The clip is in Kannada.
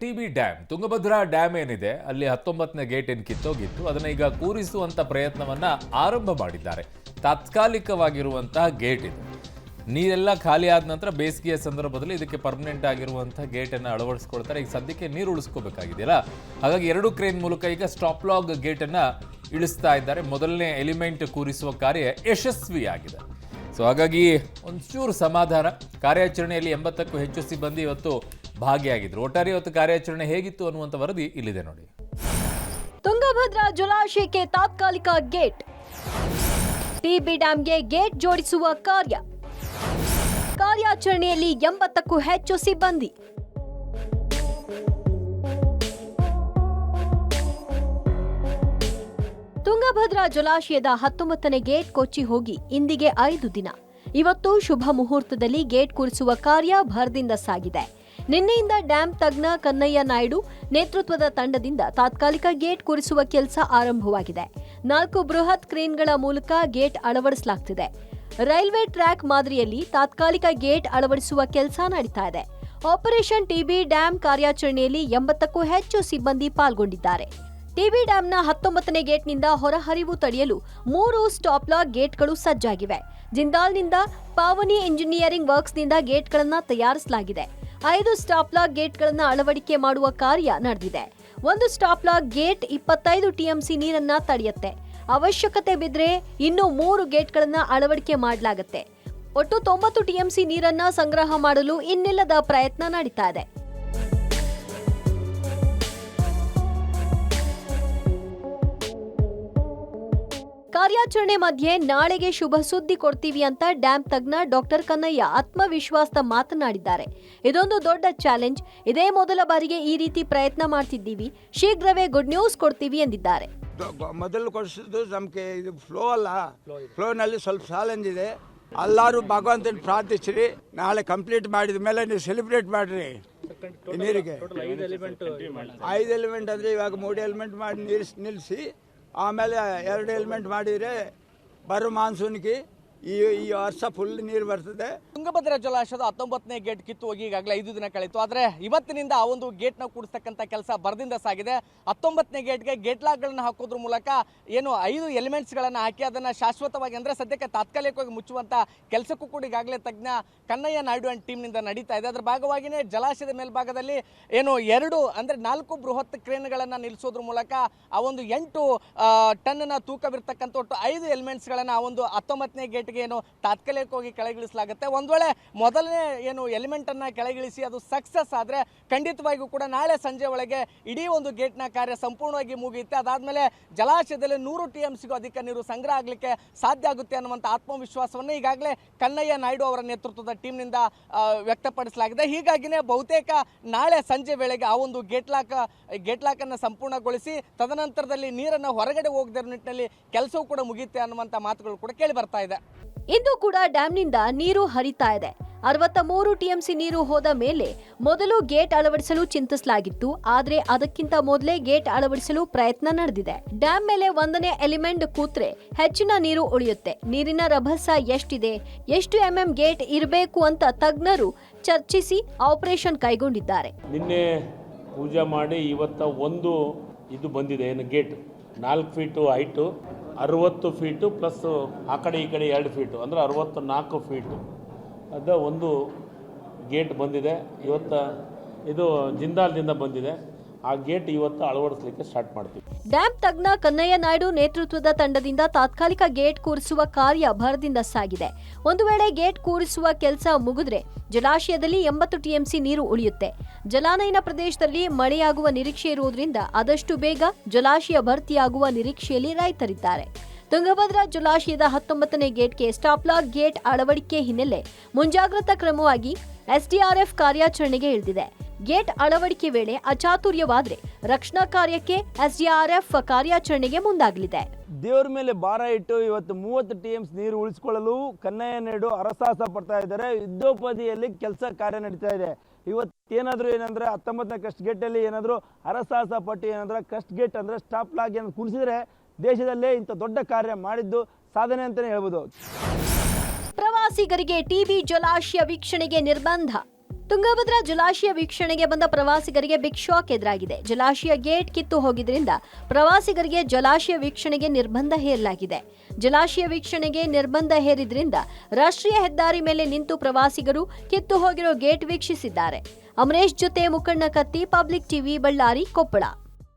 ಟಿಬಿ ಡ್ಯಾಮ್ ತುಂಗಭದ್ರಾ ಡ್ಯಾಮ್ ಏನಿದೆ ಅಲ್ಲಿ 19ನೇ ಗೇಟ್ ಏನು ಕಿತ್ತೋಗಿತ್ತು ಅದನ್ನ ಈಗ ಕೂರಿಸುವಂತ ಪ್ರಯತ್ನವನ್ನ ಆರಂಭ ಮಾಡಿದ್ದಾರೆ. ತಾತ್ಕಾಲಿಕವಾಗಿರುವಂತಹ ಗೇಟ್ ಇದು. ನೀರೆಲ್ಲ ಖಾಲಿ ಆದ ನಂತರ ಬೇಸಿಗೆಯ ಸಂದರ್ಭದಲ್ಲಿ ಇದಕ್ಕೆ ಪರ್ಮನೆಂಟ್ ಆಗಿರುವಂತಹ ಗೇಟ್ ಅನ್ನು ಅಳವಡಿಸಿಕೊಳ್ತಾರೆ. ಈಗ ಸದ್ಯಕ್ಕೆ ನೀರು ಉಳಿಸ್ಕೋಬೇಕಾಗಿದೆಯಲ್ಲ, ಹಾಗಾಗಿ 2 ಕ್ರೇನ್ ಮೂಲಕ ಈಗ ಸ್ಟಾಪ್ ಲಾಗ್ ಗೇಟ್ ಅನ್ನ ಇಳಿಸ್ತಾ ಇದ್ದಾರೆ. ಮೊದಲನೇ ಎಲಿಮೆಂಟ್ ಕೂರಿಸುವ ಕಾರ್ಯ ಯಶಸ್ವಿಯಾಗಿದೆ. ಸೊ ಹಾಗಾಗಿ ಒಂಚೂರು ಸಮಾಧಾನ. ಕಾರ್ಯಾಚರಣೆಯಲ್ಲಿ 80ಕ್ಕೂ ಹೆಚ್ಚು ಸಿಬ್ಬಂದಿ ಇವತ್ತು ಭಾಗಿಯಾಗಿದ್ರು. ಒಟ್ಟಾರೆ ಇವತ್ತು ಕಾರ್ಯಾಚರಣೆ ಹೇಗಿತ್ತು ಅನ್ನುವಂಥ ವರದಿ ಇಲ್ಲಿದೆ ನೋಡಿ. ತುಂಗಭದ್ರಾ ಜಲಾಶಯಕ್ಕೆ ತಾತ್ಕಾಲಿಕ ಗೇಟ್, ಟಿಬಿ ಡ್ಯಾಂಗೆ ಗೇಟ್ ಜೋಡಿಸುವ ಕಾರ್ಯಾಚರಣೆಯಲ್ಲಿ 80ಕ್ಕೂ ಹೆಚ್ಚು ಸಿಬ್ಬಂದಿ. ತುಂಗಭದ್ರಾ ಜಲಾಶಯದ 19ನೇ ಗೇಟ್ ಕೊಚ್ಚಿ ಹೋಗಿ ಇಂದಿಗೆ 5 ದಿನ. ಇವತ್ತು ಶುಭ ಮುಹೂರ್ತದಲ್ಲಿ ಗೇಟ್ ಕೂರಿಸುವ ಕಾರ್ಯ ಭರದಿಂದ ಸಾಗಿದೆ. ನಿನ್ನೆಯಿಂದ ಡ್ಯಾಂ ತಜ್ಞ ಕನ್ನಯ್ಯ ನಾಯ್ಡು ನೇತೃತ್ವದ ತಂಡದಿಂದ ತಾತ್ಕಾಲಿಕ ಗೇಟ್ ಕೂರಿಸುವ ಕೆಲಸ ಆರಂಭವಾಗಿದೆ. 4 ಬೃಹತ್ ಕ್ರೇನ್ಗಳ ಮೂಲಕ ಗೇಟ್ ಅಳವಡಿಸಲಾಗುತ್ತಿದೆ. ರೈಲ್ವೆ ಟ್ರ್ಯಾಕ್ ಮಾದರಿಯಲ್ಲಿ ತಾತ್ಕಾಲಿಕ ಗೇಟ್ ಅಳವಡಿಸುವ ಕೆಲಸ ನಡೀತಾ ಇದೆ. ಆಪರೇಷನ್ ಟಿಬಿ ಡ್ಯಾಂ ಕಾರ್ಯಾಚರಣೆಯಲ್ಲಿ 80ಕ್ಕೂ ಹೆಚ್ಚು ಸಿಬ್ಬಂದಿ ಪಾಲ್ಗೊಂಡಿದ್ದಾರೆ. ಟಿಬಿ ಡ್ಯಾಂನ 19ನೇ ಗೇಟ್ನಿಂದ ಹೊರಹರಿವು ತಡೆಯಲು 3 ಸ್ಟಾಪ್ ಲಾಕ್ ಗೇಟ್ಗಳು ಸಜ್ಜಾಗಿವೆ. ಜಿಂದಾಲ್ನಿಂದ ಪಾವನಿ ಇಂಜಿನಿಯರಿಂಗ್ ವರ್ಕ್ಸ್ನಿಂದ ಗೇಟ್ಗಳನ್ನು ತಯಾರಿಸಲಾಗಿದೆ. 5 ಸ್ಟಾಪ್ ಲಾಕ್ ಗೇಟ್ಗಳನ್ನು ಅಳವಡಿಕೆ ಮಾಡುವ ಕಾರ್ಯ ನಡೆದಿದೆ. ಒಂದು ಸ್ಟಾಪ್ ಲಾಕ್ ಗೇಟ್ 25 ಟಿಎಂಸಿ ನೀರನ್ನ ತಡೆಯುತ್ತೆ. ಅವಶ್ಯಕತೆ ಬಿದ್ದರೆ ಇನ್ನೂ 3 ಗೇಟ್ಗಳನ್ನು ಅಳವಡಿಕೆ ಮಾಡಲಾಗುತ್ತೆ. ಒಟ್ಟು 90 ಟಿಎಂಸಿ ನೀರನ್ನ ಸಂಗ್ರಹ ಮಾಡಲು ಇನ್ನಿಲ್ಲದ ಪ್ರಯತ್ನ ನಡೀತಾ ಇದೆ. ಕಾರ್ಯಾಚರಣೆ ಮಧ್ಯೆ ನಾಳೆಗೆ ಶುಭ ಸುದ್ದಿ ಕೊಡ್ತೀವಿ ಅಂತ ಡ್ಯಾಂ ತಜ್ಞ ಡಾಕ್ಟರ್ ಕನ್ನಯ್ಯ ಆತ್ಮವಿಶ್ವಾಸ ಮಾತನಾಡಿದ್ದಾರೆ. ಇದೊಂದು ದೊಡ್ಡ ಚಾಲೆಂಜ್. ಇದೇ ಮೊದಲ ಬಾರಿಗೆ ಈ ರೀತಿ ಪ್ರಯತ್ನ ಮಾಡ್ತಿದ್ದೀವಿ. ಶೀಘ್ರವೇ ಗುಡ್ ನ್ಯೂಸ್ ಕೊಡ್ತೀವಿ ಎಂದಿದ್ದಾರೆ. ಮೊದಲು ಕೊಡಿಸಿದ್ದು ನಮಗೆ ಇದು ಫ್ಲೋ ಅಲ್ಲ, ಫ್ಲೋನಲ್ಲಿ ಸ್ವಲ್ಪ ಚಾಲೆಂಜ್ ಇದೆ. ಎಲ್ಲರೂ ಭಗವಂತನ ಪ್ರಾರ್ಥಿಸ್ರಿ. ನಾಳೆ ಕಂಪ್ಲೀಟ್ ಮಾಡಿದ ಮೇಲೆ ನೀವು ಸೆಲೆಬ್ರೇಟ್ ಮಾಡ್ರಿ. ನೀರಿಗೆ 5 ಎಲಿಮೆಂಟ್ ಅಂದರೆ ಇವಾಗ 3 ಎಲಿಮೆಂಟ್ ಮಾಡಿ ನಿಲ್ಲಿಸಿ ಆಮೇಲೆ 2 ಎಲಿಮೆಂಟ್ ಮಾಡಿದರೆ ಬರೋ ಮಾನ್ಸೂನ್ಗೆ ಈ ವರ್ಷ ಫುಲ್ ನೀರು ಬರ್ತದೆ. ತುಂಗಭದ್ರಾ ಜಲಾಶಯದ 19ನೇ ಗೇಟ್ ಕಿತ್ತು ಹೋಗಿ ಈಗಾಗಲೇ 5 ದಿನ ಕಳೆಯಿತು. ಆದರೆ ಇವತ್ತಿನಿಂದ ಆ ಒಂದು ಗೇಟ್ನ ಕೂಡಿಸ್ತಕ್ಕಂಥ ಕೆಲಸ ಭರದಿಂದ ಸಾಗಿದೆ. 19ನೇ ಗೇಟ್ಗೆ ಗೇಟ್ ಲಾಕ್ಗಳನ್ನು ಹಾಕೋದ್ರ ಮೂಲಕ ಏನು 5 ಎಲಿಮೆಂಟ್ಸ್ಗಳನ್ನು ಹಾಕಿ ಅದನ್ನು ಶಾಶ್ವತವಾಗಿ ಅಂದರೆ ಸದ್ಯಕ್ಕೆ ತಾತ್ಕಾಲಿಕವಾಗಿ ಮುಚ್ಚುವಂಥ ಕೆಲಸಕ್ಕೂ ಕೂಡ ಈಗಾಗಲೇ ತಜ್ಞ ಕನ್ನಯ್ಯ ನಾಯ್ಡು ಅಂಡ್ ಟೀಮ್ನಿಂದ ನಡೀತಾ ಇದೆ. ಅದರ ಭಾಗವಾಗಿಯೇ ಜಲಾಶಯದ ಮೇಲ್ಭಾಗದಲ್ಲಿ ಏನು 2 ಅಂದರೆ 4 ಬೃಹತ್ ಕ್ರೇನ್ಗಳನ್ನು ನಿಲ್ಲಿಸೋದ್ರ ಮೂಲಕ ಆ ಒಂದು 8 ಟನ್ನ ತೂಕವಿರ್ತಕ್ಕಂಥ ಒಟ್ಟು 5 ಎಲಿಮೆಂಟ್ಸ್ಗಳನ್ನು ಆ ಒಂದು 19ನೇ ಗೇಟ್ ಏನು ತಾತ್ಕಾಲಿಕವಾಗಿ ಕೆಳಗಿಳಿಸಲಾಗುತ್ತೆ. ಒಂದ್ ವೇಳೆ ಮೊದಲನೇ ಏನು ಎಲಿಮೆಂಟ್ ಅನ್ನ ಕೆಳಗಿಳಿಸಿ ಅದು ಸಕ್ಸಸ್ ಆದ್ರೆ ಖಂಡಿತವಾಗಿಯೂ ಕೂಡ ನಾಳೆ ಸಂಜೆ ಒಳಗೆ ಇಡೀ ಒಂದು ಗೇಟ್ನ ಕಾರ್ಯ ಸಂಪೂರ್ಣವಾಗಿ ಮುಗಿಯುತ್ತೆ. ಅದಾದ್ಮೇಲೆ ಜಲಾಶಯದಲ್ಲಿ 100 ಟಿಎಂಸಿಗೂ ಅಧಿಕ ನೀರು ಸಂಗ್ರಹ ಆಗಲಿಕ್ಕೆ ಸಾಧ್ಯ ಆಗುತ್ತೆ ಅನ್ನುವಂಥ ಆತ್ಮವಿಶ್ವಾಸವನ್ನು ಈಗಾಗಲೇ ಕನ್ನಯ್ಯ ನಾಯ್ಡು ಅವರ ನೇತೃತ್ವದ ಟೀಮ್ನಿಂದ ವ್ಯಕ್ತಪಡಿಸಲಾಗಿದೆ. ಹೀಗಾಗಿನೇ ಬಹುತೇಕ ನಾಳೆ ಸಂಜೆ ವೇಳೆಗೆ ಆ ಒಂದು ಗೇಟ್ ಲಾಕ್ ಅನ್ನು ಸಂಪೂರ್ಣಗೊಳಿಸಿ ತದನಂತರದಲ್ಲಿ ನೀರನ್ನು ಹೊರಗಡೆ ಹೋಗದಿರೋ ನಿಟ್ಟಿನಲ್ಲಿ ಕೆಲಸವೂ ಕೂಡ ಮುಗಿಯುತ್ತೆ ಅನ್ನುವಂಥ ಮಾತುಗಳು ಕೂಡ ಕೇಳಿ ಬರ್ತಾ ಇದೆ. ಇಂದು ಕೂಡ ಡ್ಯಾಂನಿಂದ ನೀರು ಹರಿತಾ ಇದೆ. 63 ಟಿಎಂಸಿ ನೀರು ಹೋದ ಮೇಲೆ ಮೊದಲು ಗೇಟ್ ಅಳವಡಿಸಲು ಚಿಂತಿಸಲಾಗಿತ್ತು. ಆದರೆ ಅದಕ್ಕಿಂತ ಮೊದಲೇ ಗೇಟ್ ಅಳವಡಿಸಲು ಪ್ರಯತ್ನ ನಡೆದಿದೆ. ಡ್ಯಾಂ ಮೇಲೆ 1ನೇ ಎಲಿಮೆಂಟ್ ಕೂತ್ರೆ ಹೆಚ್ಚಿನ ನೀರು ಉಳಿಯುತ್ತೆ. ನೀರಿನ ರಭಸ ಎಷ್ಟಿದೆ, ಎಷ್ಟು ಎಂಎಂ ಗೇಟ್ ಇರಬೇಕು ಅಂತ ತಜ್ಞರು ಚರ್ಚಿಸಿ ಆಪರೇಷನ್ ಕೈಗೊಂಡಿದ್ದಾರೆ. ನಿನ್ನೆ ಪೂಜೆ ಮಾಡಿ ಇವತ್ತ ಒಂದು ಇದು ಬಂದಿದೆ. ಏನು gate 4 feet height, 60 feet plus ಆ ಕಡೆ ಈ ಕಡೆ 2 ಫೀಟು ಅಂದರೆ 64 ಫೀಟು ಅದ ಒಂದು ಗೇಟ್ ಬಂದಿದೆ. ಇವತ್ತು ಇದು ಜಿಂದಾಲ್ದಿಂದ ಬಂದಿದೆ. ಆ ಗೇಟ್ ಇವತ್ತು ಅಳವಡಿಸಲಿಕ್ಕೆ ಸ್ಟಾರ್ಟ್ ಮಾಡ್ತೀವಿ. ಡ್ಯಾಂ ತಜ್ಞ ಕನ್ನಯ್ಯ ನಾಯ್ಡು ನೇತೃತ್ವದ ತಂಡದಿಂದ ತಾತ್ಕಾಲಿಕ ಗೇಟ್ ಕೂರಿಸುವ ಕಾರ್ಯ ಭರದಿಂದ ಸಾಗಿದೆ. ಒಂದು ವೇಳೆ ಗೇಟ್ ಕೂರಿಸುವ ಕೆಲಸ ಮುಗಿದ್ರೆ ಜಲಾಶಯದಲ್ಲಿ 80 ಟಿಎಂಸಿ ನೀರು ಉಳಿಯುತ್ತೆ. ಜಲಾನಯನ ಪ್ರದೇಶದಲ್ಲಿ ಮಳೆಯಾಗುವ ನಿರೀಕ್ಷೆ ಇರುವುದರಿಂದ ಆದಷ್ಟು ಬೇಗ ಜಲಾಶಯ ಭರ್ತಿಯಾಗುವ ನಿರೀಕ್ಷೆಯಲ್ಲಿ ರೈತರಿದ್ದಾರೆ. ತುಂಗಭದ್ರಾ ಜಲಾಶಯದ 19ನೇ ಗೇಟ್ಗೆ ಸ್ಟಾಪ್ ಲಾಕ್ ಗೇಟ್ ಅಳವಡಿಕೆ ಹಿನ್ನೆಲೆ ಮುಂಜಾಗ್ರತಾ ಕ್ರಮವಾಗಿ ಎಸ್ಡಿಆರ್ಎಫ್ ಕಾರ್ಯಾಚರಣೆಗೆ ಇಳಿದಿದೆ. ಗೇಟ್ ಅಳವಡಿಕೆ ವೇಳೆ ಅಚಾತುರ್ಯವಾದರೆ ರಕ್ಷಣಾ ಕಾರ್ಯಕ್ಕೆ ಎಸ್ಡಿಆರ್ಎಫ್ ಕಾರ್ಯಾಚರಣೆಗೆ ಮುಂದಾಗಲಿದೆ. ದೇವರ ಮೇಲೆ ಭಾರ ಇಟ್ಟು ಇವತ್ತು 30 ಟಿಎಂಸಿ ನೀರು ಉಳಿಸಿಕೊಳ್ಳಲು ಕನ್ನಯ್ಯ ನಾಯ್ಡು ಹರಸಾಹಸ ಪಡ್ತಾ ಇದ್ದಾರೆ. ಯುದ್ಧೋಪಾದಿಯಲ್ಲಿ ಕೆಲಸ ಕಾರ್ಯ ನಡೀತಾ ಇದೆ. ಇವತ್ತೇನಾದರೂ ಏನಂದ್ರೆ 19ನೇ ಕಸ್ಟ್ ಗೇಟಲ್ಲಿ ಏನಾದರೂ ಹರಸಾಹಸ ಪಟ್ಟು ಏನಾದ್ರೆ ಕಸ್ಟ್ ಗೇಟ್ ಅಂದರೆ ಸ್ಟಾಪ್ ಲಾಗ್ ಏನು ಕುಣಿಸಿದ್ರೆ ದೇಶದಲ್ಲೇ ಇಂಥ ದೊಡ್ಡ ಕಾರ್ಯ ಮಾಡಿದ್ದು ಸಾಧನೆ ಅಂತಲೇ ಹೇಳ್ಬೋದು. ಪ್ರವಾಸಿಗರಿಗೆ ಟಿಬಿ ಜಲಾಶಯ ವೀಕ್ಷಣೆಗೆ ನಿರ್ಬಂಧ. ತುಂಗಭದ್ರಾ ಜಲಾಶಯ ವೀಕ್ಷಣೆಗೆ ಬಂದ ಪ್ರವಾಸಿಗರಿಗೆ ಬಿಗ್ ಶಾಕ್ ಎದುರಾಗಿದೆ. ಜಲಾಶಯ ಗೇಟ್ ಕಿತ್ತು ಹೋಗಿದ್ರಿಂದ ಪ್ರವಾಸಿಗರಿಗೆ ಜಲಾಶಯ ವೀಕ್ಷಣೆಗೆ ನಿರ್ಬಂಧ ಹೇರಲಾಗಿದೆ. ಜಲಾಶಯ ವೀಕ್ಷಣೆಗೆ ನಿರ್ಬಂಧ ಹೇರಿದ್ರಿಂದ ರಾಷ್ಟ್ರೀಯ ಹೆದ್ದಾರಿ ಮೇಲೆ ನಿಂತು ಪ್ರವಾಸಿಗರು ಕಿತ್ತು ಹೋಗಿರೋ ಗೇಟ್ ವೀಕ್ಷಿಸಿದ್ದಾರೆ. ಅಮರೇಶ್ ಜೊತೆ ಮುಖಣ್ಣ ಕತ್ತಿ, ಪಬ್ಲಿಕ್ ಟಿವಿ, ಬಳ್ಳಾರಿ, ಕೊಪ್ಪಳ.